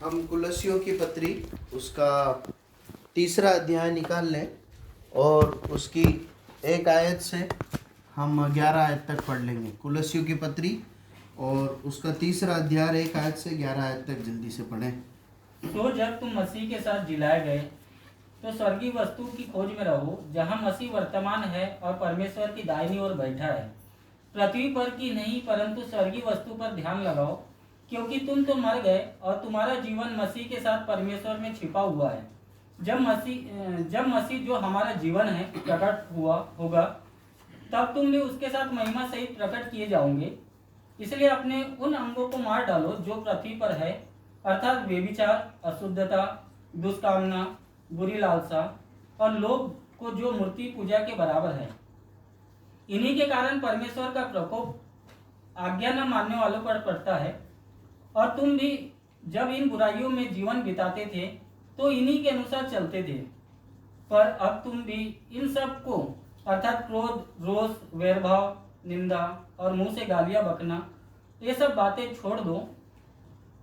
हम कुलस्सियों की पत्री उसका तीसरा अध्याय निकाल लें और उसकी एक आयत से हम 11 आयत तक पढ़ लेंगे। कुलस्सियों की पत्री और उसका तीसरा अध्याय 1 आयत से 11 आयत तक जल्दी से पढ़ें। तो जब तुम मसीह के साथ जिलाए गए तो स्वर्गीय वस्तु की खोज में रहो, जहाँ मसीह वर्तमान है और परमेश्वर की दाहिनी ओर बैठा है। पृथ्वी पर की नहीं परंतु स्वर्गीय वस्तु पर ध्यान लगाओ, क्योंकि तुम तो मर गए और तुम्हारा जीवन मसीह के साथ परमेश्वर में छिपा हुआ है। जब मसीह जो हमारा जीवन है प्रकट हुआ होगा, तब तुम भी उसके साथ महिमा सहित प्रकट किए जाओगे। इसलिए अपने उन अंगों को मार डालो जो पृथ्वी पर है, अर्थात व्यभिचार, अशुद्धता, दुष्कामना, बुरी लालसा और लोभ को, जो मूर्ति पूजा के बराबर है। इन्हीं के कारण परमेश्वर का प्रकोप आज्ञा न मानने वालों पर पड़ता है। और तुम भी जब इन बुराइयों में जीवन बिताते थे तो इन्हीं के अनुसार चलते थे। पर अब तुम भी इन सब को, अर्थात क्रोध, रोष, वैरभाव, निंदा और मुंह से गालियां बकना, ये सब बातें छोड़ दो।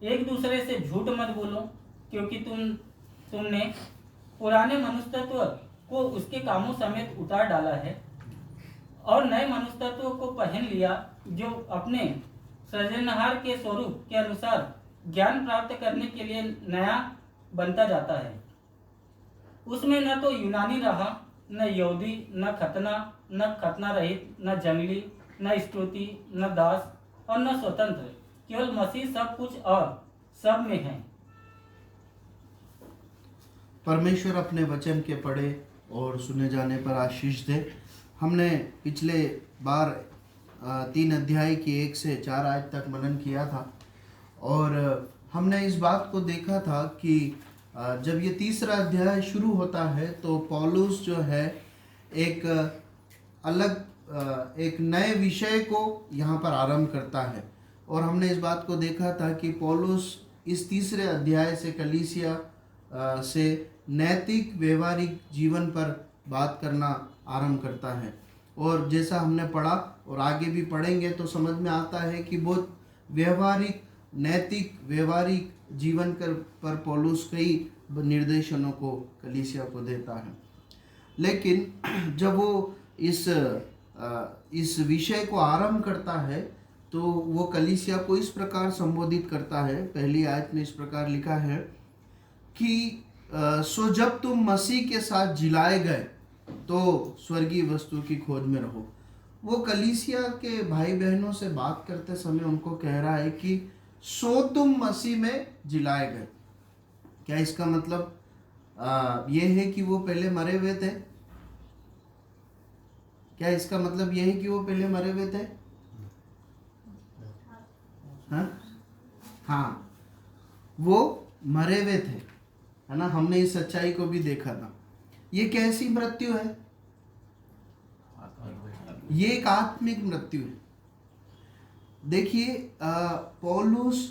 एक दूसरे से झूठ मत बोलो, क्योंकि तुमने पुराने मनुष्यत्व को उसके कामों समेत उतार डाला है और नए मनुष्यत्व को पहन लिया, जो अपने सृजनहार के स्वरूप के अनुसार ज्ञान प्राप्त करने के लिए नया बनता जाता है। उसमें न तो यूनानी रहा, न यहूदी, न खतना रहित, न जंगली, न स्तुति, न दास और न स्वतंत्र, केवल मसीह सब कुछ और सब में है। परमेश्वर अपने वचन के पढ़े और सुने जाने पर आशीष दे। हमने पिछले बार 3 अध्याय की 1 से 4 आयत तक मनन किया था और हमने इस बात को देखा था कि जब ये तीसरा अध्याय शुरू होता है तो पौलुस जो है एक अलग एक नए विषय को यहाँ पर आरंभ करता है। और हमने इस बात को देखा था कि पौलुस इस तीसरे अध्याय से कलीसिया से नैतिक व्यवहारिक जीवन पर बात करना आरंभ करता है। और जैसा हमने पढ़ा और आगे भी पढ़ेंगे तो समझ में आता है कि बहुत व्यवहारिक, नैतिक व्यवहारिक जीवन पर पौलुस कई निर्देशनों को कलीसिया को देता है। लेकिन जब वो इस विषय को आरंभ करता है तो वो कलीसिया को इस प्रकार संबोधित करता है। पहली आयत में इस प्रकार लिखा है कि सो जब तुम मसीह के साथ जिलाए गए तो स्वर्गीय वस्तु की खोज में रहो। वो कलीसिया के भाई बहनों से बात करते समय उनको कह रहा है कि सो तुम मसीह में जिलाए गए। क्या इसका मतलब ये है कि वो पहले मरे हुए थे? क्या इसका मतलब ये है कि वो पहले मरे हुए थे? हाँ, वो मरे हुए थे, है ना। हमने इस सच्चाई को भी देखा था। ये कैसी मृत्यु है? ये एक आत्मिक मृत्यु है। देखिए, पौलुस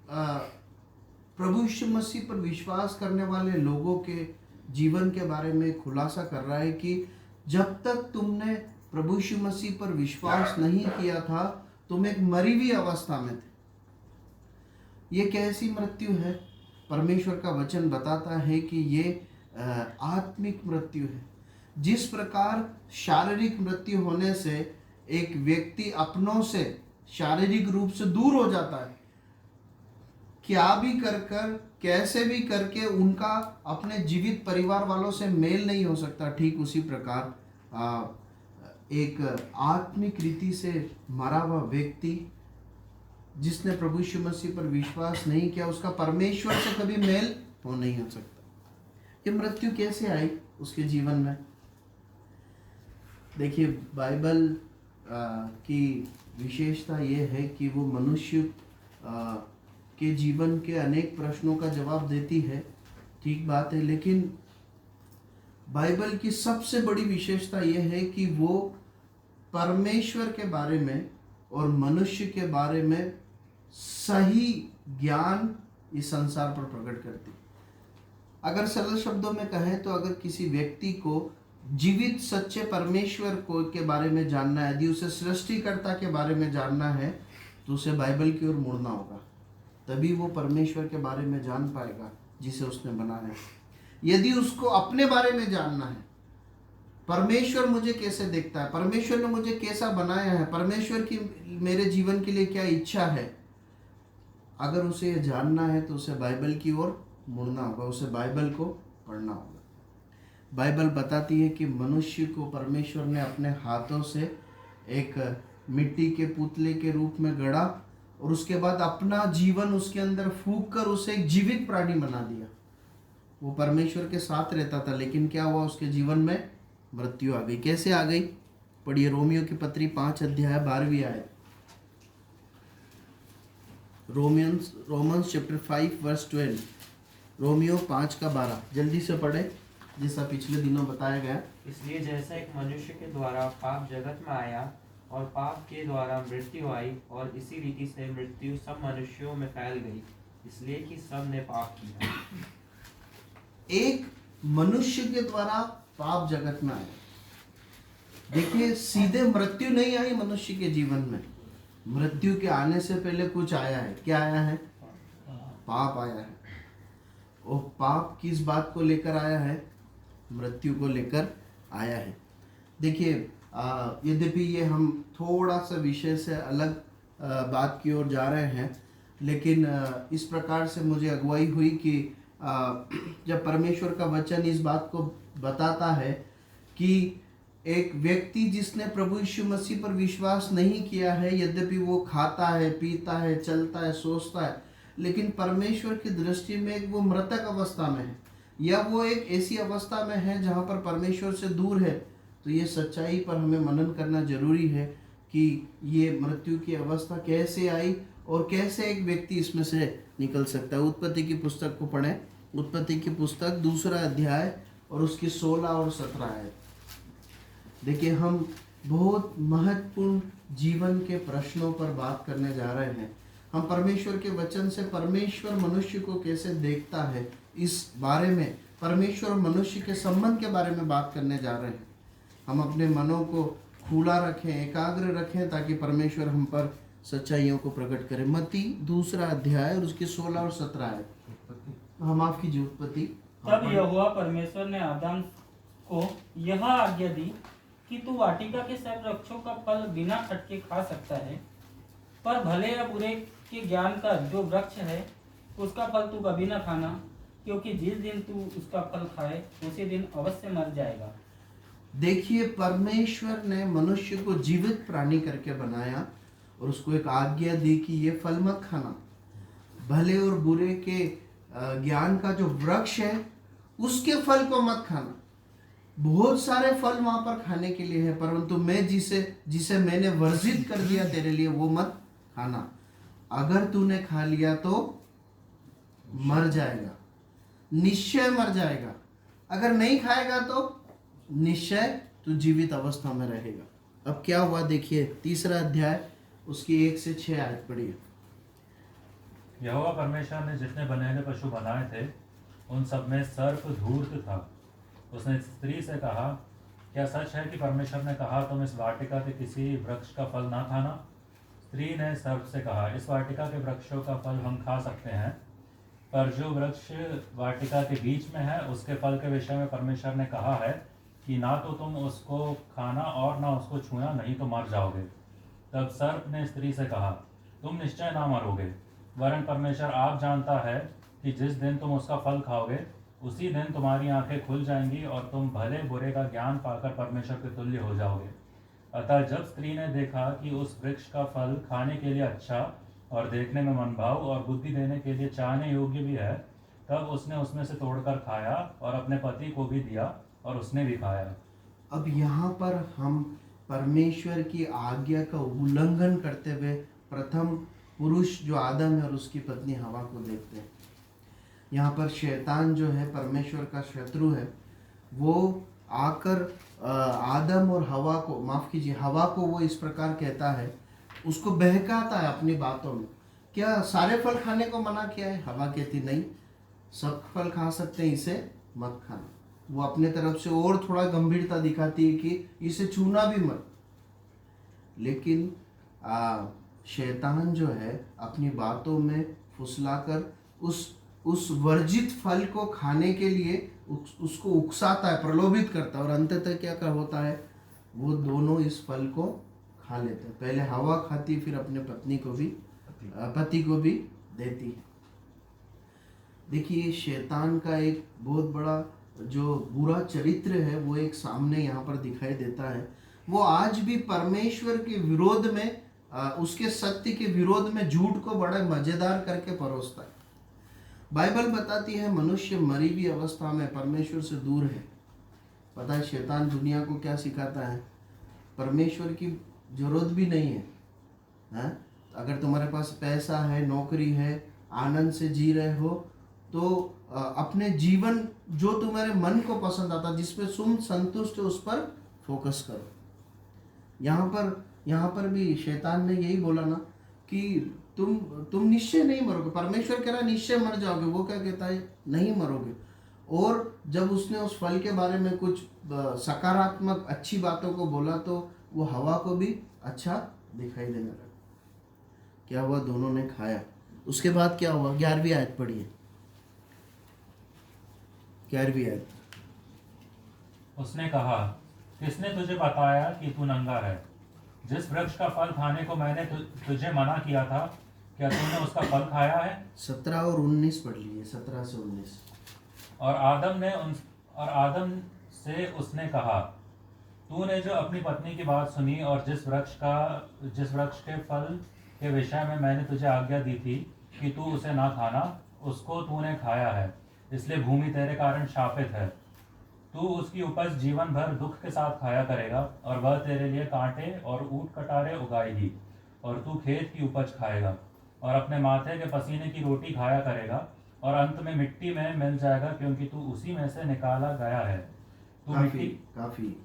प्रभु यीशु मसीह पर विश्वास करने वाले लोगों के जीवन के बारे में खुलासा कर रहा है कि जब तक तुमने प्रभु यीशु मसीह पर विश्वास नहीं किया था तुम एक मरी हुई अवस्था में थे। ये कैसी मृत्यु है? परमेश्वर का वचन बताता है कि ये आत्मिक मृत्यु है। जिस प्रकार शारीरिक मृत्यु होने से एक व्यक्ति अपनों से शारीरिक रूप से दूर हो जाता है, क्या भी कर कैसे भी करके उनका अपने जीवित परिवार वालों से मेल नहीं हो सकता, ठीक उसी प्रकार एक आत्मिक रीति से मरा हुआ व्यक्ति जिसने प्रभु यीशु मसीह पर विश्वास नहीं किया, उसका परमेश्वर से कभी मेल हो नहीं हो सकता। ये मृत्यु कैसे आई उसके जीवन में? देखिए, बाइबल की विशेषता ये है कि वो मनुष्य के जीवन के अनेक प्रश्नों का जवाब देती है, ठीक बात है। लेकिन बाइबल की सबसे बड़ी विशेषता ये है कि वो परमेश्वर के बारे में और मनुष्य के बारे में सही ज्ञान इस संसार पर प्रकट करती। अगर सरल शब्दों में कहें तो अगर किसी व्यक्ति को जीवित सच्चे परमेश्वर को के बारे में जानना है, यदि उसे सृष्टिकर्ता के बारे में जानना है, तो उसे बाइबल की ओर मुड़ना होगा। तभी वो परमेश्वर के बारे में जान पाएगा जिसे उसने बनाया है। यदि उसको अपने बारे में जानना है, परमेश्वर मुझे कैसे देखता है, परमेश्वर ने मुझे कैसा बनाया है, परमेश्वर की मेरे जीवन के लिए क्या इच्छा है, अगर उसे ये जानना है तो उसे बाइबल की ओर मुड़ना होगा, उसे बाइबल को पढ़ना होगा। बाइबल बताती है कि मनुष्य को परमेश्वर ने अपने हाथों से एक मिट्टी के पुतले के रूप में गढ़ा और उसके बाद अपना जीवन उसके अंदर फूंक कर उसे एक जीवित प्राणी बना दिया। वो परमेश्वर के साथ रहता था, लेकिन क्या हुआ, उसके जीवन में मृत्यु आ गई। कैसे आ गई? पढ़िए रोमियो की पत्री 5 अध्याय 12वीं आयत। Romans chapter 5 verse 12। रोमियो 5 का 12 जल्दी से पढ़े, जैसा पिछले दिनों बताया गया। इसलिए जैसा एक मनुष्य के द्वारा पाप जगत में आया और पाप के द्वारा मृत्यु आई, और इसी रीति से मृत्यु सब मनुष्यों में फैल गई, इसलिए कि सब ने पाप किया। एक मनुष्य के द्वारा पाप जगत में आया। देखिए, सीधे मृत्यु नहीं आई मनुष्य के जीवन में। मृत्यु के आने से पहले कुछ आया है। क्या आया है? पाप आया है। और पाप किस बात को लेकर आया है? मृत्यु को लेकर आया है। देखिए, यद्यपि ये हम थोड़ा सा विषय से अलग बात की ओर जा रहे हैं, लेकिन इस प्रकार से मुझे अगुवाई हुई कि जब परमेश्वर का वचन इस बात को बताता है कि एक व्यक्ति जिसने प्रभु यीशु मसीह पर विश्वास नहीं किया है, यद्यपि वो खाता है, पीता है, चलता है, सोचता है, लेकिन परमेश्वर की दृष्टि में वो मृतक अवस्था में है, या वो एक ऐसी अवस्था में है जहाँ पर परमेश्वर से दूर है, तो ये सच्चाई पर हमें मनन करना जरूरी है कि ये मृत्यु की अवस्था कैसे आई और कैसे एक व्यक्ति इसमें से निकल सकता है। उत्पत्ति की पुस्तक को पढ़ें। उत्पत्ति की पुस्तक 2 अध्याय और उसकी 16 और 17 है। देखिए, हम बहुत महत्वपूर्ण जीवन के प्रश्नों पर बात करने जा रहे हैं। हम परमेश्वर के वचन से परमेश्वर मनुष्य को कैसे देखता है, इस बारे में, परमेश्वर और मनुष्य के संबंध के बारे में बात करने जा रहे हैं। हम अपने मनों को खुला रखें, एकाग्र रखें, ताकि परमेश्वर हम पर सच्चाइयों को प्रकट करे। मत्ती 2 अध्याय और उसकी 16 और 17 है। हम माफ कीजिए, उत्पत्ति। तब यहोवा परमेश्वर ने आदम को यह आज्ञा दी कि तू वाटिका के सब वृक्षों का फल बिना खटके खा सकता है, पर भले या बुरे के ज्ञान का जो वृक्ष है उसका फल तू कभी न खाना, क्योंकि जिस दिन तू उसका फल खाए उसी दिन अवश्य मर जाएगा। देखिए, परमेश्वर ने मनुष्य को जीवित प्राणी करके बनाया और उसको एक आज्ञा दी कि ये फल मत खाना। भले और बुरे के ज्ञान का जो वृक्ष है उसके फल को मत खाना। बहुत सारे फल वहां पर खाने के लिए है, परंतु मैं जिसे मैंने वर्जित कर दिया तेरे लिए, वो मत खाना। अगर तूने खा लिया तो मर जाएगा, निश्चय मर जाएगा। अगर नहीं खाएगा तो निश्चय तू जीवित अवस्था में रहेगा। अब क्या हुआ देखिए, 3 अध्याय उसकी 1 से 6 आयत पढ़िए। यहोवा परमेश्वर ने जितने बनेले पशु बनाए थे उन सब में सर्प धूर्त था। उसने स्त्री से कहा, क्या सच है कि परमेश्वर ने कहा तुम इस वाटिका के किसी वृक्ष का फल ना खाना? स्त्री ने सर्प से कहा, इस वाटिका के वृक्षों का फल हम खा सकते हैं, पर जो वृक्ष वाटिका के बीच में है उसके फल के विषय में परमेश्वर ने कहा है कि ना तो तुम उसको खाना और ना उसको छूना, नहीं तो मर जाओगे। तब सर्प ने स्त्री से कहा, तुम निश्चय ना मरोगे, वरन परमेश्वर आप जानता है कि जिस दिन तुम उसका फल खाओगे उसी दिन तुम्हारी आंखें खुल जाएंगी और तुम भले बुरे का ज्ञान पाकर परमेश्वर के तुल्य हो जाओगे। अतः जब स्त्री ने देखा कि उस वृक्ष का फल खाने के लिए अच्छा और देखने में मनभाव और बुद्धि देने के लिए चाहने योग्य भी है, तब उसने उसमें से तोड़कर खाया और अपने पति को भी दिया और उसने भी खाया। अब यहाँ पर हम परमेश्वर की आज्ञा का उल्लंघन करते हुए प्रथम पुरुष जो आदम है और उसकी पत्नी हवा को देखते हैं। यहाँ पर शैतान जो है परमेश्वर का शत्रु है, वो आकर आदम और हवा को, माफ कीजिए, हवा को वो इस प्रकार कहता है, उसको बहकाता है अपनी बातों में। क्या सारे फल खाने को मना किया है? हवा कहती नहीं, सब फल खा सकते हैं, इसे मत खाना। वो अपने तरफ से और थोड़ा गंभीरता दिखाती है कि इसे छूना भी मत। लेकिन शैतान जो है अपनी बातों में फुसलाकर उस वर्जित फल को खाने के लिए उसको उकसाता है, प्रलोभित करता है, और अंततः क्या होता है, वो दोनों इस फल को खा लेते हैं। पहले हवा खाती, फिर अपने पति को भी देती है। देखिए, शैतान का एक बहुत बड़ा जो बुरा चरित्र है वो एक सामने यहाँ पर दिखाई देता है। वो आज भी परमेश्वर के विरोध में, उसके सत्य के विरोध में झूठ को बड़ा मजेदार करके परोसता है। बाइबल बताती है मनुष्य मरी हुई अवस्था में परमेश्वर से दूर है। पता है शैतान दुनिया को क्या सिखाता है? परमेश्वर की जरूरत भी नहीं है, हैं? अगर तुम्हारे पास पैसा है, नौकरी है, आनंद से जी रहे हो, तो अपने जीवन जो तुम्हारे मन को पसंद आता, जिसपे तुम संतुष्ट हो, उस पर फोकस करो। यहाँ पर भी शैतान ने यही बोला ना कि तुम निश्चय नहीं मरोगे। परमेश्वर कह रहा निश्चय मर जाओगे, वो क्या कहता है? नहीं मरोगे। और जब उसने उस फल के बारे में कुछ सकारात्मक अच्छी बातों को बोला, तो वो हवा को भी अच्छा दिखाई देने लगा। क्या हुआ? दोनों ने खाया। उसके बाद क्या हुआ? 11वीं आयत पढ़िए। 11वीं आयत। उसने कहा, किसने तुझे बताया कि तू नंगा है? जिस वृक्ष का फल खाने को मैंने तुझे मना किया था, क्या तूने उसका फल खाया है? 17 और 19 पढ़ लीजिए, 17 से 19। और आदम से उसने कहा, तूने जो अपनी पत्नी की बात सुनी और जिस वृक्ष के फल के विषय में मैंने तुझे आज्ञा दी थी कि तू उसे ना खाना, उसको तूने खाया है, इसलिए भूमि तेरे कारण शापित है। तू उसकी उपज जीवन भर दुख के साथ खाया करेगा, और वह तेरे लिए कांटे और ऊंट कटारे उगाएगी, और तू खेत की उपज खाएगा और अपने माथे के पसीने की रोटी खाया करेगा, और अंत में मिट्टी में मिल जाएगा, क्योंकि तू उसी में से निकाला गया है। तू काफी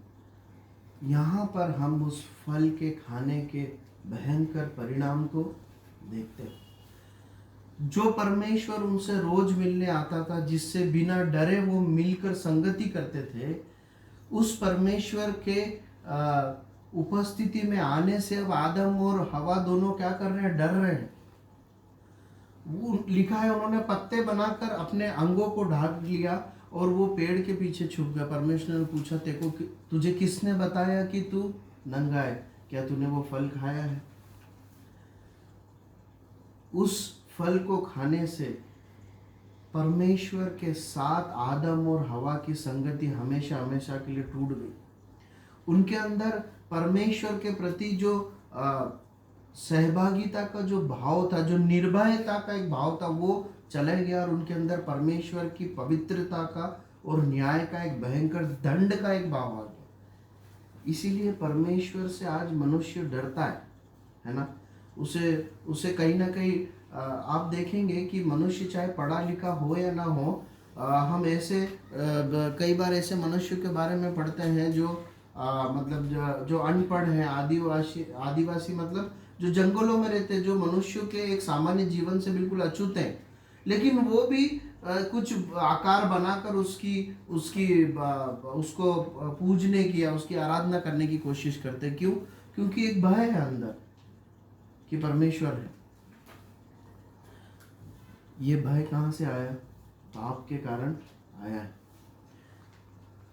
यहाँ पर हम उस फल के खाने के भयंकर परिणाम को देखते हैं। जो परमेश्वर उनसे रोज मिलने आता था, जिससे बिना डरे वो मिलकर संगति करते थे, उस परमेश्वर के उपस्थिति में आने से अब आदम और हवा दोनों क्या कर रहे हैं? डर रहे हैं। वो लिखा है, उन्होंने पत्ते बनाकर अपने अंगों को ढाक लिया और वो पेड़ के पीछे छुप गया। परमेश्वर ने पूछा, तुझे किसने बताया कि तू नंगा है? क्या तूने वो फल खाया है? उस फल को खाने से परमेश्वर के साथ आदम और हवा की संगति हमेशा हमेशा के लिए टूट गई। उनके अंदर परमेश्वर के प्रति जो सहभागिता का जो भाव था, जो निर्भयता का एक भाव था, वो चला गया, और उनके अंदर परमेश्वर की पवित्रता का और न्याय का एक भयंकर दंड का एक भाव आ गया। इसीलिए परमेश्वर से आज मनुष्य डरता है ना? उसे कहीं ना कहीं आप देखेंगे कि मनुष्य चाहे पढ़ा लिखा हो या ना हो, हम ऐसे कई बार ऐसे मनुष्य के बारे में पढ़ते हैं जो मतलब जो अनपढ़ है, आदिवासी मतलब जो जंगलों में रहते हैं, जो मनुष्यों के एक सामान्य जीवन से बिल्कुल अछूत हैं, लेकिन वो भी कुछ आकार बनाकर उसको पूजने की या उसकी आराधना करने की कोशिश करते हैं। क्यों? क्योंकि एक भय है अंदर कि परमेश्वर है। ये भय कहाँ से आया? पाप के कारण आया है।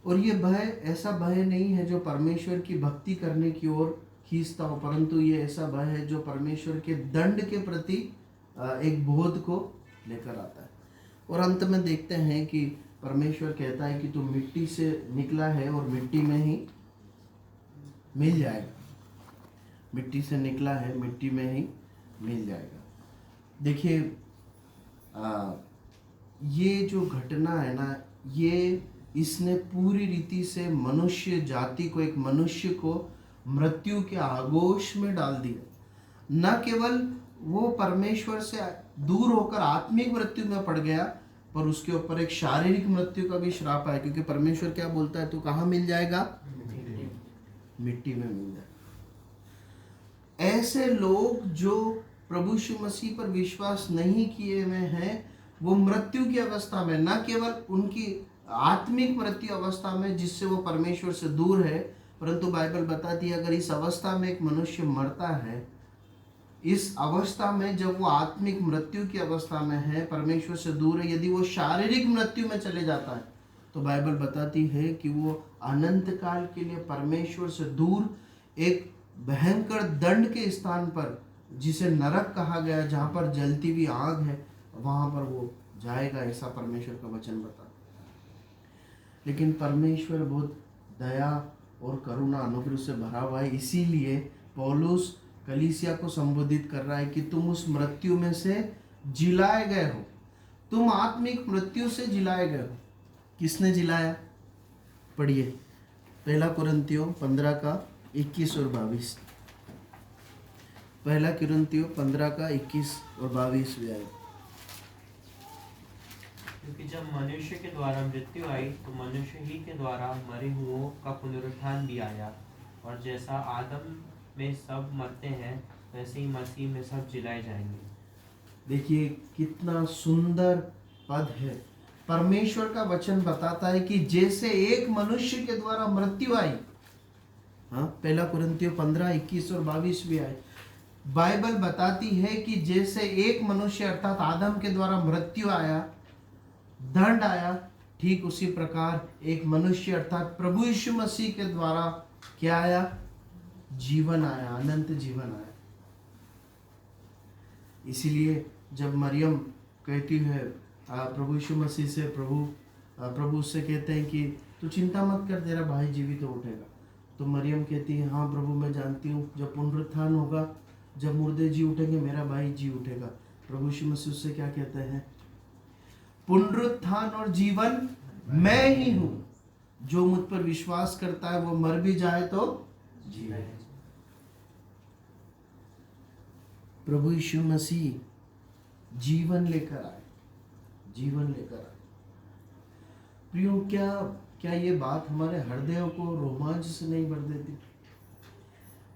और ये भय ऐसा भय नहीं है जो परमेश्वर की भक्ति करने की ओर खींचता हो, परंतु ये ऐसा भय है जो परमेश्वर के दंड के प्रति एक बोध को लेकर आता है। और अंत में देखते हैं कि परमेश्वर कहता है कि तू मिट्टी से निकला है और मिट्टी में ही मिल जाएगा। मिट्टी से निकला है, मिट्टी में ही मिल जाएगा। देखिए, ये जो घटना है ना, ये इसने पूरी रीति से मनुष्य जाति को, एक मनुष्य को मृत्यु के आगोश में डाल दिया। न केवल वो परमेश्वर से दूर होकर आत्मिक मृत्यु में पड़ गया, पर उसके ऊपर एक शारीरिक मृत्यु का भी श्राप है। क्योंकि परमेश्वर क्या बोलता है? तू कहाँ मिल जाएगा? मिट्टी में मिल जाएगा। ऐसे लोग जो प्रभु यीशु मसीह पर विश्वास नहीं किए हुए हैं, वो मृत्यु की अवस्था में, न केवल उनकी आत्मिक मृत्यु अवस्था में जिससे वो परमेश्वर से दूर है, परंतु बाइबल बताती है अगर इस अवस्था में एक मनुष्य मरता है इस अवस्था में जब वो आत्मिक मृत्यु की अवस्था में है, परमेश्वर से दूर है, यदि वो शारीरिक मृत्यु में चले जाता है तो बाइबल बताती है कि वो अनंत काल के लिए परमेश्वर से दूर एक भयंकर दंड के स्थान पर, जिसे नरक कहा गया, जहाँ पर जलती हुई आग है, वहाँ पर वो जाएगा, ऐसा परमेश्वर का वचन बताता है। लेकिन परमेश्वर बहुत दया और करुणा अनुग्रह से भरा हुआ है, इसीलिए पौलुस कलीसिया को संबोधित कर रहा है कि तुम उस मृत्यु में से जिलाए गए हो, तुम आत्मिक मृत्यु से जिलाए गए हो। किसने जिलाया? पढ़िए, पहला कुरिन्थियों 15 का 21 और 22। पहला कुरिन्थियों 15 का 21 और 22 भी आए। क्योंकि जब मनुष्य के द्वारा मृत्यु आई तो मनुष्य ही के द्वारा मरे हुओं का पुनरुत्थान भी आया। और जैसा आदम में सब मरते हैं वैसे ही मसीह में सब जिलाए जाएंगे। देखिए कितना सुंदर पद है। परमेश्वर का वचन बताता है कि जैसे एक मनुष्य के द्वारा मृत्यु आई, हाँ, पहला कुरिन्थियों 15, 21 और 22 भी आए। बाइबल बताती है कि जैसे एक मनुष्य अर्थात आदम के द्वारा मृत्यु आया, दंड आया, ठीक उसी प्रकार एक मनुष्य अर्थात प्रभु यीशु मसीह के द्वारा क्या आया? जीवन आया, अनंत जीवन आया। इसीलिए जब मरियम कहती है प्रभु यीशु मसीह से, प्रभु उससे कहते हैं कि तू चिंता मत कर, तेरा भाई जीवित तो उठेगा। तो मरियम कहती है, हाँ प्रभु मैं जानती हूँ, जब पुनरुत्थान होगा, जब मुर्दे जी उठेंगे, मेरा भाई जी उठेगा। प्रभु यीशु मसीह उससे क्या कहते हैं? पुनरुत्थान और जीवन मैं ही हूँ, जो मुझ पर विश्वास करता है वो मर भी जाए तो जिए। प्रभु यीशु मसीह जीवन लेकर आए, जीवन लेकर आए। प्रियो, क्या ये बात हमारे हृदयों को रोमांच से नहीं भर देती?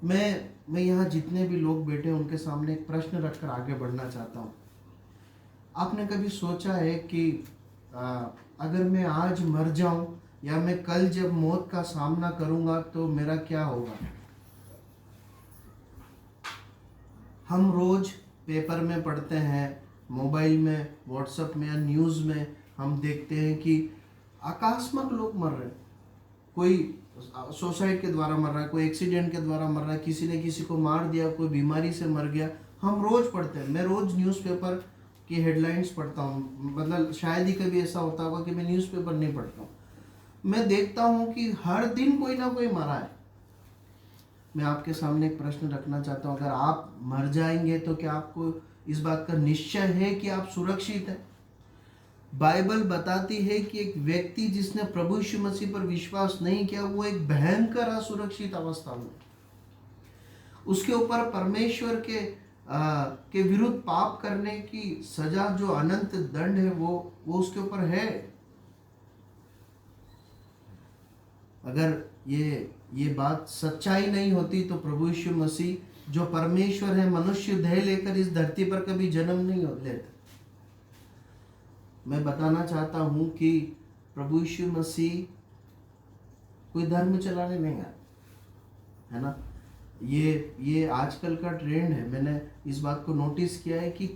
मैं यहाँ जितने भी लोग बैठे हैं उनके सामने एक प्रश्न रखकर आगे बढ़ना चाहता हूँ। आपने कभी सोचा है कि अगर मैं आज मर जाऊं या मैं कल जब मौत का सामना करूंगा तो मेरा क्या होगा? हम रोज पेपर में पढ़ते हैं, मोबाइल में, व्हाट्सएप में या न्यूज़ में हम देखते हैं कि आकस्मिक लोग मर रहे हैं। कोई सुसाइड के द्वारा मर रहा है, कोई एक्सीडेंट के द्वारा मर रहा है, किसी ने किसी को मार दिया, कोई बीमारी से मर गया। हम रोज पढ़ते हैं। मैं रोज न्यूज़पेपर की हेडलाइंस पढ़ता हूँ, मतलब शायद ही कभी ऐसा होता होगा कि मैं न्यूज़पेपर नहीं पढ़ता हूँ। मैं देखता हूँ कि हर दिन कोई ना कोई मरा है। मैं आपके सामने एक प्रश्न रखना चाहता हूँ, अगर आप मर जाएंगे तो क्या आपको इस बात का निश्चय है कि आप सुरक्षित हैं? बाइबल बताती है कि एक व्यक्ति जिसने प्रभु यीशु मसीह पर विश्वास नहीं किया, वो एक भयंकर असुरक्षित अवस्था में, उसके ऊपर परमेश्वर के विरुद्ध पाप करने की सजा, जो अनंत दंड है, वो उसके ऊपर है। अगर ये बात सच्चाई नहीं होती तो प्रभु यीशु मसीह जो परमेश्वर है, मनुष्य देह लेकर इस धरती पर कभी जन्म नहीं लेते। मैं बताना चाहता हूँ कि प्रभु यीशु मसीह कोई धर्म चलाने नहीं आया, है ना। ये आजकल का ट्रेंड है। मैंने इस बात को नोटिस किया है कि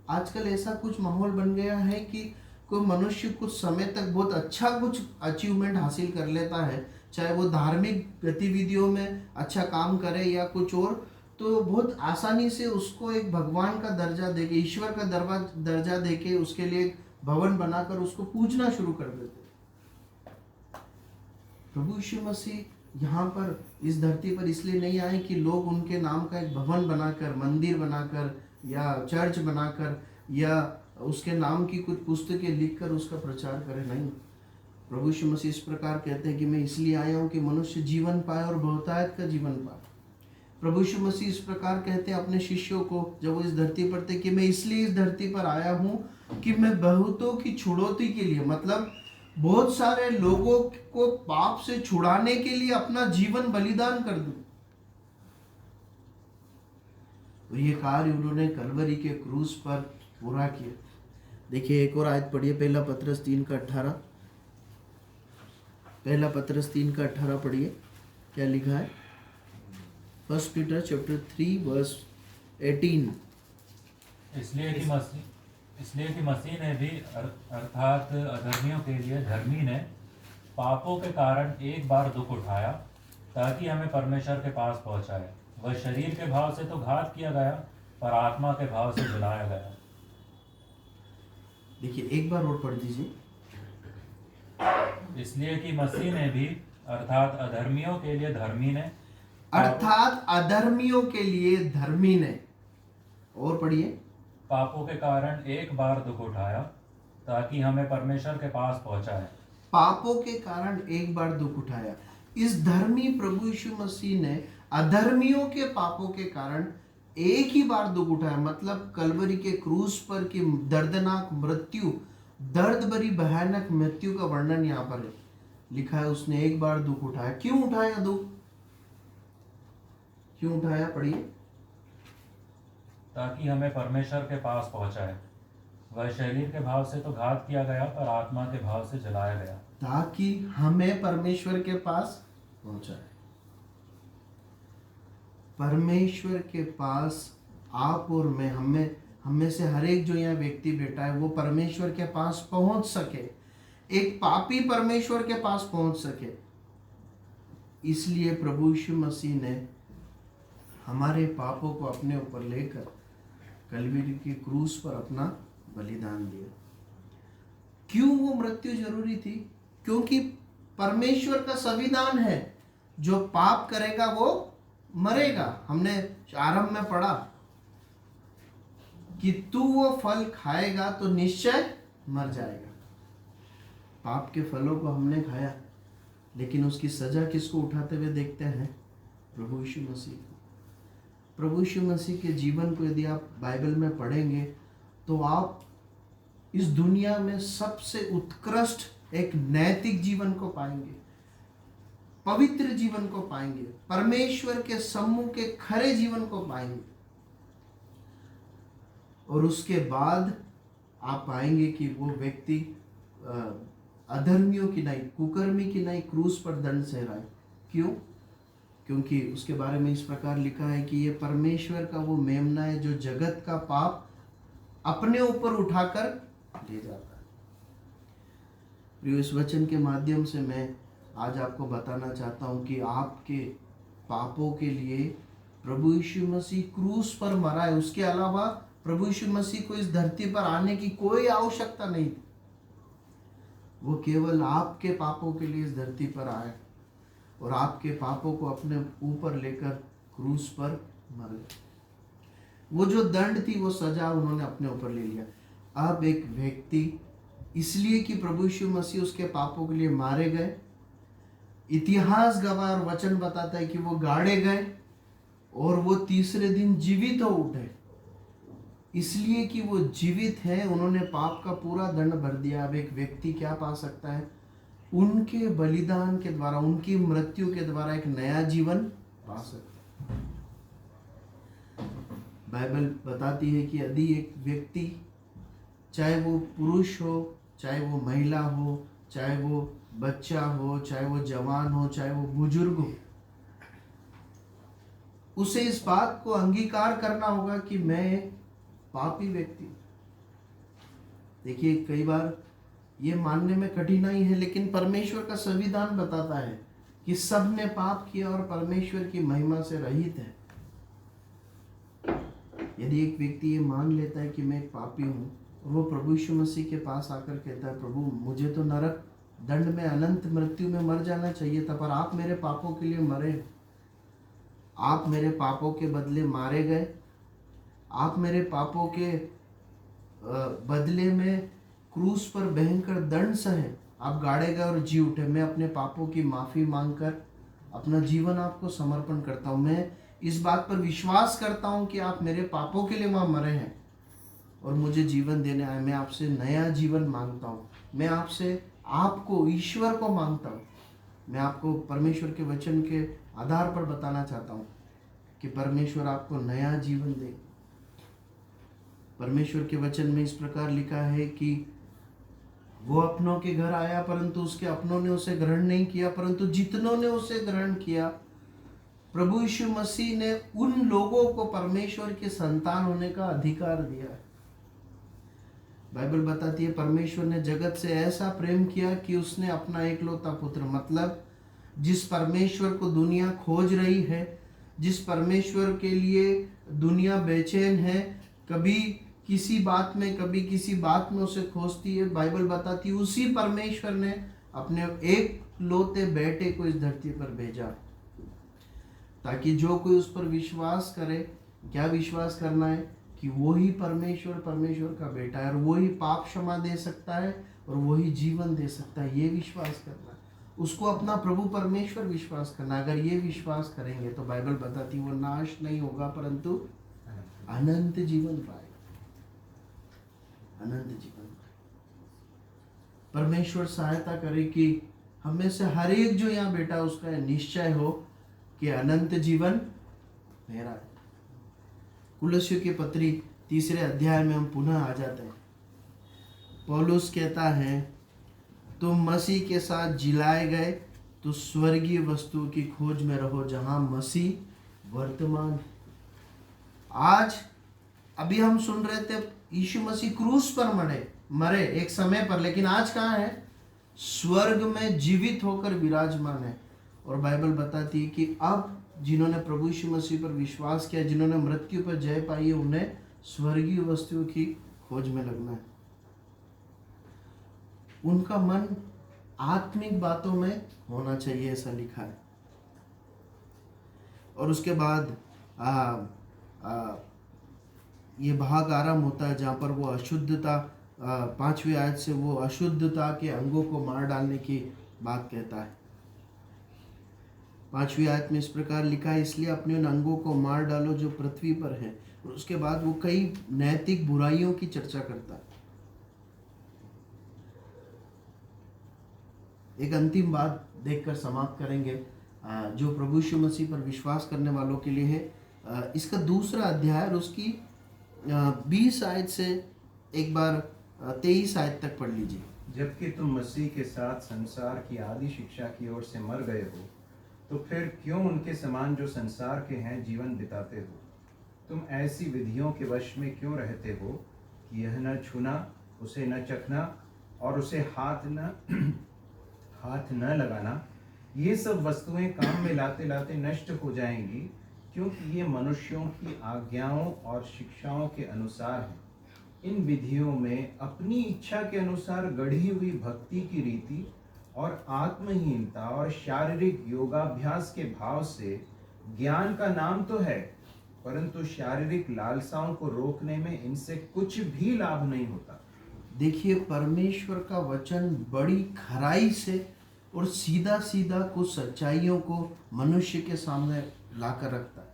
आजकल ऐसा कुछ माहौल बन गया है कि कोई मनुष्य कुछ समय तक बहुत अच्छा कुछ अचीवमेंट हासिल कर लेता है, चाहे वो धार्मिक गतिविधियों में अच्छा काम करे या कुछ और, तो बहुत आसानी से उसको एक भगवान का दर्जा देके, ईश्वर का दर्जा देके, उसके लिए एक भवन बनाकर उसको पूजना शुरू कर देते। प्रभु यीशु मसीह यहाँ पर इस धरती पर इसलिए नहीं आए कि लोग उनके नाम का एक भवन बनाकर, मंदिर बनाकर या चर्च बनाकर या उसके नाम की कुछ पुस्तकें लिखकर उसका प्रचार करें। नहीं, प्रभु यीशु मसीह इस प्रकार कहते हैं कि मैं इसलिए आया हूँ कि मनुष्य जीवन पाए और बहुतायत का जीवन पाए। प्रभु यीशु मसीह इस प्रकार कहते हैं अपने शिष्यों को जब वो इस धरती पर थे कि मैं इसलिए इस धरती पर आया हूँ कि मैं बहुतों की छुड़ौती के लिए, मतलब बहुत सारे लोगों को पाप से छुड़ाने के लिए अपना जीवन बलिदान कर दूं। और ये कार्य उन्होंने कलवरी के क्रूस पर पूरा किया। देखिए एक और आयत पढ़िए, पहला पतरस 3 का 18। पहला पतरस 3 का 18 पढ़िए, क्या लिखा है? 1 Peter chapter 3 verse 18। इसलिए कि मसीह ने भी अर्थात अधर्मियों के लिए धर्मी ने पापों के कारण एक बार दुख उठाया ताकि हमें परमेश्वर के पास पहुंचाए। वह शरीर के भाव से तो घात किया गया पर आत्मा के भाव से जलाया गया। देखिए एक बार और पढ़ दीजिए। इसलिए कि मसीह ने भी अर्थात अधर्मियों के लिए धर्मी ने अर्थात अधर्मियों के लिए धर्मी ने, और पढ़िए, पापों के कारण एक बार दुख उठाया ताकि हमें परमेश्वर के पास पहुंचाए। पापों के कारण एक बार दुख उठाया। इस धर्मी प्रभु यीशु मसीह ने अधर्मियों के पापों के कारण एक ही बार दुख उठाया। मतलब कलवरी के क्रूस पर की दर्दनाक मृत्यु, दर्द भरी भयानक मृत्यु का वर्णन यहाँ पर लिखा है। उसने एक बार दुख उठाया। क्यों उठाया दुख? क्यों उठाया? पढ़िए। ताकि हमें परमेश्वर के पास पहुंचाए। वह शरीर के भाव से तो घात किया गया पर आत्मा के भाव से जलाया गया। ताकि हमें परमेश्वर के पास पहुंचाए। परमेश्वर के पास आप और मैं, हम में से हर एक जो यहाँ व्यक्ति बैठा है वो परमेश्वर के पास पहुंच सके, एक पापी परमेश्वर के पास पहुंच सके। इसलिए प्रभु यीशु मसीह ने हमारे पापों को अपने ऊपर लेकर कलवरी के क्रूस पर अपना बलिदान दिया। क्यों वो मृत्यु जरूरी थी? क्योंकि परमेश्वर का संविधान है, जो पाप करेगा वो मरेगा। हमने आरंभ में पढ़ा कि तू वो फल खाएगा तो निश्चय मर जाएगा। पाप के फलों को हमने खाया, लेकिन उसकी सजा किसको उठाते हुए देखते हैं? प्रभु यीशु मसीह को। प्रभु यीशु मसीह के जीवन को यदि आप बाइबल में पढ़ेंगे तो आप इस दुनिया में सबसे उत्कृष्ट एक नैतिक जीवन को पाएंगे, पवित्र जीवन को पाएंगे, परमेश्वर के सम्मुख के खरे जीवन को पाएंगे। और उसके बाद आप पाएंगे कि वो व्यक्ति अधर्मियों की नहीं, कुकर्मी की नहीं क्रूस पर दंड सह रहा है। क्यों? क्योंकि उसके बारे में इस प्रकार लिखा है कि ये परमेश्वर का वो मेमना है जो जगत का पाप अपने ऊपर उठाकर ले जाता है। प्रिय, इस वचन के माध्यम से मैं आज आपको बताना चाहता हूं कि आपके पापों के लिए प्रभु यीशु मसीह क्रूस पर मरा है। उसके अलावा प्रभु यीशु मसीह को इस धरती पर आने की कोई आवश्यकता नहीं थी। वो केवल आपके पापों के लिए इस धरती पर आए और आपके पापों को अपने ऊपर लेकर क्रूस पर मर गए। वो जो दंड थी, वो सजा उन्होंने अपने ऊपर ले लिया। अब एक व्यक्ति, इसलिए कि प्रभु यीशु मसीह उसके पापों के लिए मारे गए, इतिहास गवाह और वचन बताता है कि वो गाड़े गए और वो तीसरे दिन जीवित हो उठे। इसलिए कि वो जीवित हैं, उन्होंने पाप का पूरा दंड भर दिया। अब एक व्यक्ति क्या पा सकता है? उनके बलिदान के द्वारा, उनकी मृत्यु के द्वारा एक नया जीवन पा सकता है। बाइबल बताती है कि यदि एक व्यक्ति, चाहे वो पुरुष हो, चाहे वो महिला हो, चाहे वो बच्चा हो, चाहे वो जवान हो, चाहे वो बुजुर्ग हो, उसे इस बात को अंगीकार करना होगा कि मैं एक पापी व्यक्ति। देखिए, कई बार ये मानने में कठिनाई है, लेकिन परमेश्वर का संविधान बताता है कि सब ने पाप किया और परमेश्वर की महिमा से रहित है। यदि एक व्यक्ति ये मान लेता है कि मैं एक पापी हूँ और वो प्रभु यीशु मसीह के पास आकर कहता है, प्रभु मुझे तो नरक दंड में, अनंत मृत्यु में मर जाना चाहिए था, पर आप मेरे पापों के लिए मरे, आप मेरे पापों के बदले मारे गए, आप मेरे पापों के बदले में क्रूस पर भयंकर दंड सहे, आप गाड़े गए और जी उठे। मैं अपने पापों की माफ़ी मांगकर अपना जीवन आपको समर्पण करता हूँ। मैं इस बात पर विश्वास करता हूँ कि आप मेरे पापों के लिए वहाँ मरे हैं और मुझे जीवन देने आए। मैं आपसे नया जीवन मांगता हूँ। मैं आपसे, आपको, ईश्वर को मांगता हूँ। मैं आपको परमेश्वर के वचन के आधार पर बताना चाहता हूँ कि परमेश्वर आपको नया जीवन दे। परमेश्वर के वचन में इस प्रकार लिखा है कि वो अपनों के घर आया परंतु उसके अपनों ने उसे ग्रहण नहीं किया, परंतु जितनों ने उसे ग्रहण किया प्रभु यीशु मसीह ने उन लोगों को परमेश्वर के संतान होने का अधिकार दिया है। बाइबल बताती है परमेश्वर ने जगत से ऐसा प्रेम किया कि उसने अपना एकलौता पुत्र, मतलब जिस परमेश्वर को दुनिया खोज रही है, जिस परमेश्वर के लिए दुनिया बेचैन है, कभी किसी बात में कभी किसी बात में उसे खोजती है, बाइबल बताती है उसी परमेश्वर ने अपने एक लौते बेटे को इस धरती पर भेजा ताकि जो कोई उस पर विश्वास करे, क्या विश्वास करना है कि वही परमेश्वर का बेटा है और वही पाप क्षमा दे सकता है और वही जीवन दे सकता है, ये विश्वास करना है। उसको अपना प्रभु परमेश्वर विश्वास करना। अगर ये विश्वास करेंगे तो बाइबल बताती है वो नाश नहीं होगा परंतु अनंत जीवन पाएगा, अनंत जीवन पाएगा। परमेश्वर सहायता करे कि हमें से हर एक जो यहाँ बेटा उसका निश्चय हो कि अनंत जीवन मेरा है। कुलस्सियों की पत्री 3 अध्याय में हम पुनः आ जाते हैं। पौलुस कहता है तुम मसीह के साथ जिलाए गए तो स्वर्गीय वस्तुओं की खोज में रहो जहां मसीह वर्तमान है। आज अभी हम सुन रहे थे यीशु मसीह क्रूस पर मरे एक समय पर, लेकिन आज कहाँ है? स्वर्ग में जीवित होकर विराजमान है। और बाइबल बताती है कि अब जिन्होंने प्रभु यीशु मसीह पर विश्वास किया, जिन्होंने मृत्यु पर जय पाई है, उन्हें स्वर्गीय वस्तुओं की खोज में लगना है। उनका मन आत्मिक बातों में होना चाहिए, ऐसा लिखा है। और उसके बाद ये भाग आरंभ होता है जहाँ पर वो अशुद्धता 5वीं आयत से वो अशुद्धता के अंगों को मार डालने की बात कहता है। 5वीं आयत में इस प्रकार लिखा है, इसलिए अपने उन अंगों को मार डालो जो पृथ्वी पर है। और उसके बाद वो कई नैतिक बुराइयों की चर्चा करता है। एक अंतिम बात देखकर समाप्त करेंगे जो प्रभु यीशु मसीह पर विश्वास करने वालों के लिए है। इसका 2 अध्याय और उसकी 20 आयत से एक बार 23 आयत तक पढ़ लीजिए। जबकि तुम मसीह के साथ संसार की आदि शिक्षा की ओर से मर गए हो, तो फिर क्यों उनके समान जो संसार के हैं जीवन बिताते हो? तुम ऐसी विधियों के वश में क्यों रहते हो कि यह न छूना, उसे न चखना और उसे हाथ न लगाना, ये सब वस्तुएं काम में लाते लाते नष्ट हो जाएंगी, क्योंकि ये मनुष्यों की आज्ञाओं और शिक्षाओं के अनुसार है। इन विधियों में अपनी इच्छा के अनुसार गढ़ी हुई भक्ति की रीति और आत्महीनता और शारीरिक योगाभ्यास के भाव से ज्ञान का नाम तो है, परंतु शारीरिक लालसाओं को रोकने में इनसे कुछ भी लाभ नहीं होता। देखिए, परमेश्वर का वचन बड़ी खराई से और सीधा सीधा कुछ सच्चाइयों को मनुष्य के सामने लाकर रखता है।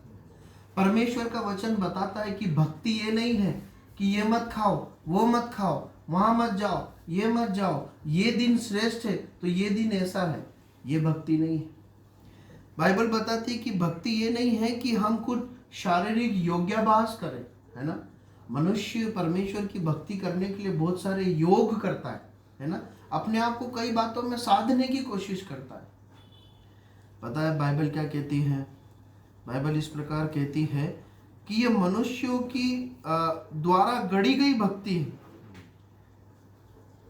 परमेश्वर का वचन बताता है कि भक्ति ये नहीं है कि ये मत खाओ, वो मत खाओ, वहां मत जाओ, ये मत जाओ, ये दिन श्रेष्ठ है तो ये दिन ऐसा है। ये भक्ति नहीं है। बाइबल बताती है कि भक्ति ये नहीं है कि हम कुछ शारीरिक योगाभ्यास करें, है ना। मनुष्य परमेश्वर की भक्ति करने के लिए बहुत सारे योग करता है ना। अपने आप को कई बातों में साधने की कोशिश करता है। पता है बाइबल क्या कहती है? बाइबल इस प्रकार कहती है कि ये मनुष्यों की द्वारा गढ़ी गई भक्ति है।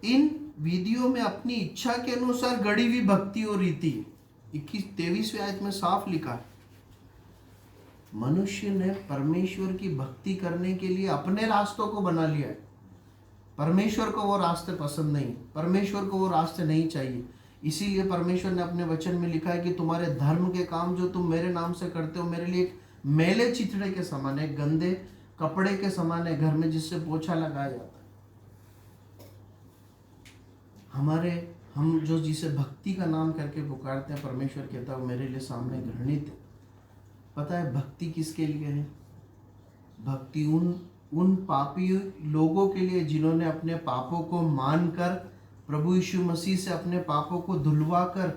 इन विधियों में अपनी इच्छा के अनुसार गढ़ी हुई भक्ति और रीति 23वीं आयत में साफ लिखा है। मनुष्य ने परमेश्वर की भक्ति करने के लिए अपने रास्तों को बना लिया है। परमेश्वर को वो रास्ते पसंद नहीं, परमेश्वर को वो रास्ते नहीं चाहिए। इसीलिए परमेश्वर ने अपने वचन में लिखा है कि तुम्हारे धर्म के काम जो तुम मेरे नाम से करते हो मेरे लिए मैले चिथड़े के समान है, गंदे कपड़े के समान है, घर में जिससे पोछा लगाया जाता है। हम जो जिसे भक्ति का नाम करके पुकारते हैं, परमेश्वर कहता है वो मेरे लिए सामने घृणित है। पता है भक्ति किसके लिए है? भक्ति उन पापी लोगों के लिए जिन्होंने अपने पापों को मानकर प्रभु यीशु मसीह से अपने पापों को धुलवा कर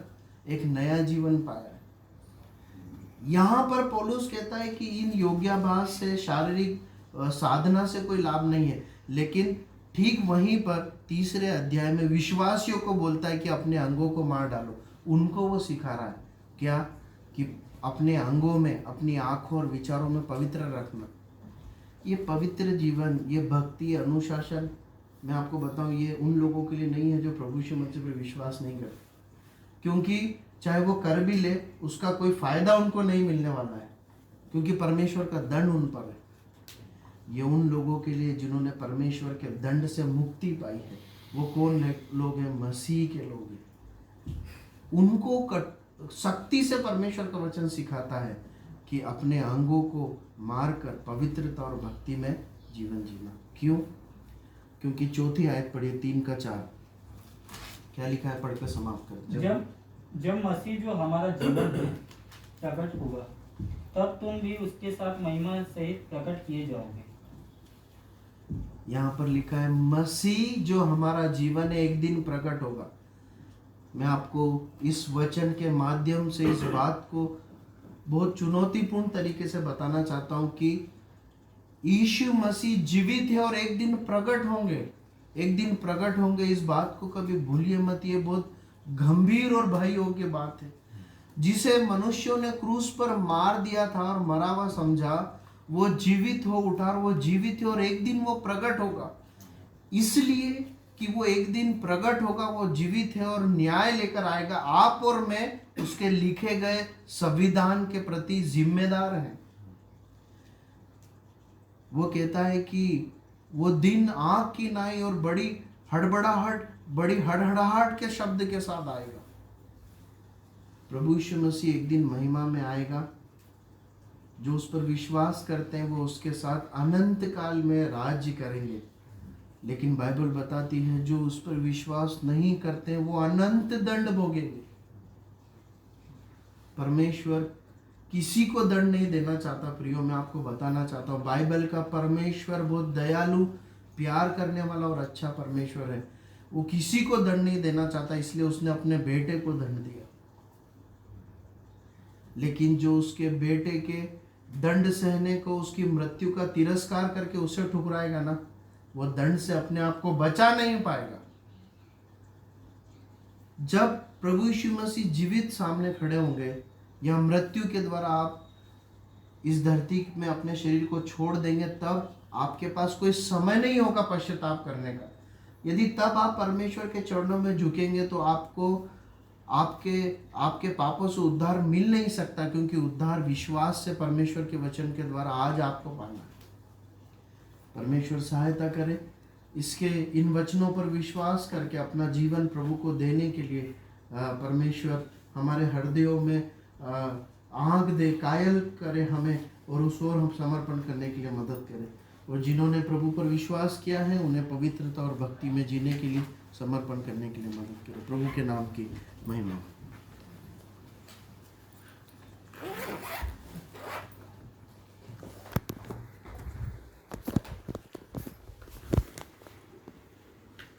एक नया जीवन पाया है। यहाँ पर पौलुस कहता है कि इन योगाभ्यास से, शारीरिक साधना से कोई लाभ नहीं है, लेकिन ठीक वहीं पर 3 अध्याय में विश्वासियों को बोलता है कि अपने अंगों को मार डालो। उनको वो सिखा रहा है क्या? कि अपने अंगों में, अपनी आँखों और विचारों में पवित्र रखना। ये पवित्र जीवन, ये भक्ति, अनुशासन, मैं आपको बताऊं, ये उन लोगों के लिए नहीं है जो प्रभु यीशु मसीह पर विश्वास नहीं करते, क्योंकि चाहे वो कर भी ले उसका कोई फायदा उनको नहीं मिलने वाला है, क्योंकि परमेश्वर का दंड उन पर है। ये उन लोगों के लिए जिन्होंने परमेश्वर के दंड से मुक्ति पाई है। वो कौन लोग हैं? मसीह के लोग हैं। उनको सख्ती से परमेश्वर का वचन सिखाता है कि अपने अंगों को मारकर पवित्रता और भक्ति में जीवन जीना। क्यों? क्योंकि चौथी आयत पढ़िए 3:4, क्या लिखा है? पढ़कर समाप्त कर। जब मसीह जो हमारा जीवन है प्रकट हुआ, तब तुम भी उसके साथ महिमा सहित प्रकट किए जाओगे। यहाँ पर लिखा है मसीह जो हमारा जीवन है एक दिन प्रकट होगा। मैं आपको इस वचन के माध्यम से इस बात को बहुत चुनौतीपूर्ण तरीके से बताना चाहता हूँ कि यीशु मसीह जीवित है और एक दिन प्रकट होंगे, एक दिन प्रकट होंगे। इस बात को कभी भूलिए मत। ये बहुत गंभीर और भय योग्य बात है। जिसे मनुष्यों ने क्रूस पर मार दिया था और मरा हुआ समझा, वो जीवित हो उठा और वो जीवित है और एक दिन वो प्रकट होगा। इसलिए कि वो एक दिन प्रकट होगा, वो जीवित है और न्याय लेकर आएगा। आप और मैं उसके लिखे गए संविधान के प्रति जिम्मेदार हैं। वो कहता है कि वो दिन आग की नाई और बड़ी हड़हड़ाहट के शब्द के साथ आएगा। प्रभु यीशु मसीह एक दिन महिमा में आएगा। जो उस पर विश्वास करते हैं वो उसके साथ अनंत काल में राज्य करेंगे। लेकिन बाइबल बताती है जो उस पर विश्वास नहीं करते हैं वो अनंत दंड भोगेंगे। परमेश्वर किसी को दंड नहीं देना चाहता। प्रियो, मैं आपको बताना चाहता हूँ, बाइबल का परमेश्वर बहुत दयालु, प्यार करने वाला और अच्छा परमेश्वर है। वो किसी को दंड नहीं देना चाहता, इसलिए उसने अपने बेटे को दंड दिया। लेकिन जो उसके बेटे के दंड सहने को, उसकी मृत्यु का तिरस्कार करके उसे ठुकराएगा ना, वो दंड से अपने आप को बचा नहीं पाएगा। जब प्रभु यीशु मसीह जीवित सामने खड़े होंगे या मृत्यु के द्वारा आप इस धरती में अपने शरीर को छोड़ देंगे, तब आपके पास कोई समय नहीं होगा पश्चाताप करने का। यदि तब आप परमेश्वर के चरणों में झुकेंगे तो आपको आपके पापों से उद्धार मिल नहीं सकता, क्योंकि उद्धार विश्वास से परमेश्वर के वचन के द्वारा आज आपको पाना है। परमेश्वर सहायता करे इसके इन वचनों पर विश्वास करके अपना जीवन प्रभु को देने के लिए परमेश्वर हमारे हृदयों में आँख दे, कायल करे हमें और उस ओर हम समर्पण करने के लिए मदद करे। और जिन्होंने प्रभु पर विश्वास किया है उन्हें पवित्रता और भक्ति में जीने के लिए समर्पण करने के लिए मदद करे। प्रभु के नाम की महिमा।